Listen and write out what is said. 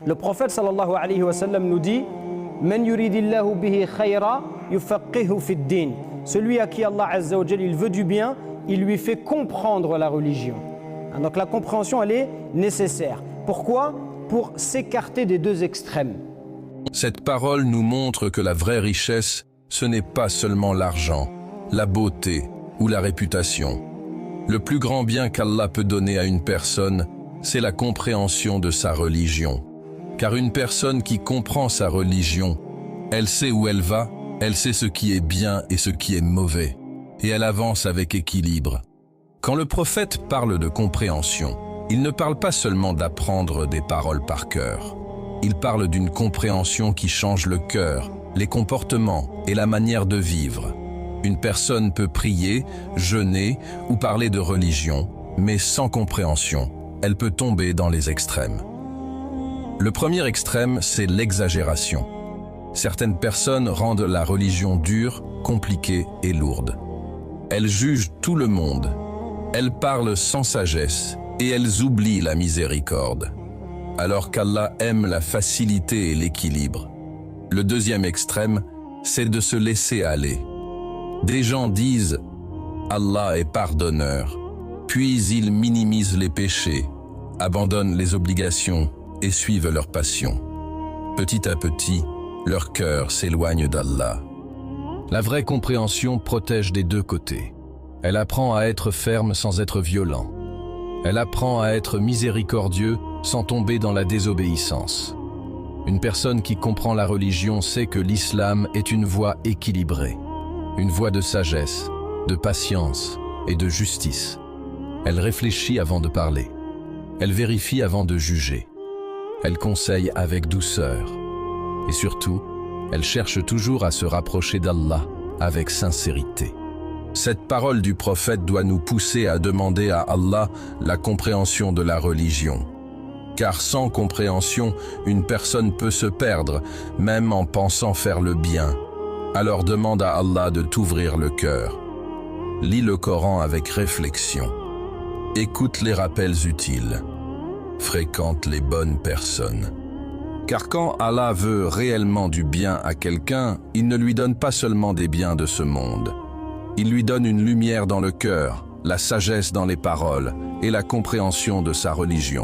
Le prophète sallallahu alayhi wa sallam nous dit Man yuridillahu bihi khayra yufaqihu fid din. Celui à qui Allah azza wa jalla il veut du bien, il lui fait comprendre la religion. Donc la compréhension elle est nécessaire. Pourquoi? Pour s'écarter des deux extrêmes. Cette parole nous montre que la vraie richesse, ce n'est pas seulement l'argent, la beauté ou la réputation. Le plus grand bien qu'Allah peut donner à une personne, c'est la compréhension de sa religion. Car une personne qui comprend sa religion, elle sait où elle va, elle sait ce qui est bien et ce qui est mauvais, et elle avance avec équilibre. Quand le prophète parle de compréhension, il ne parle pas seulement d'apprendre des paroles par cœur. Il parle d'une compréhension qui change le cœur, les comportements et la manière de vivre. Une personne peut prier, jeûner ou parler de religion, mais sans compréhension, elle peut tomber dans les extrêmes. Le premier extrême, c'est l'exagération. Certaines personnes rendent la religion dure, compliquée et lourde. Elles jugent tout le monde. Elles parlent sans sagesse et elles oublient la miséricorde. Alors qu'Allah aime la facilité et l'équilibre. Le deuxième extrême, c'est de se laisser aller. Des gens disent « Allah est pardonneur », puis ils minimisent les péchés, abandonnent les obligations et suivent leur passion. Petit à petit, leur cœur s'éloigne d'Allah. La vraie compréhension protège des deux côtés. Elle apprend à être ferme sans être violent. Elle apprend à être miséricordieux sans tomber dans la désobéissance. Une personne qui comprend la religion sait que l'islam est une voie équilibrée, une voie de sagesse, de patience et de justice. Elle réfléchit avant de parler. Elle vérifie avant de juger. Elle conseille avec douceur. Et surtout, elle cherche toujours à se rapprocher d'Allah avec sincérité. Cette parole du prophète doit nous pousser à demander à Allah la compréhension de la religion. Car sans compréhension, une personne peut se perdre, même en pensant faire le bien. Alors demande à Allah de t'ouvrir le cœur. Lis le Coran avec réflexion. Écoute les rappels utiles. Fréquente les bonnes personnes. Car quand Allah veut réellement du bien à quelqu'un, il ne lui donne pas seulement des biens de ce monde. Il lui donne une lumière dans le cœur, la sagesse dans les paroles et la compréhension de sa religion.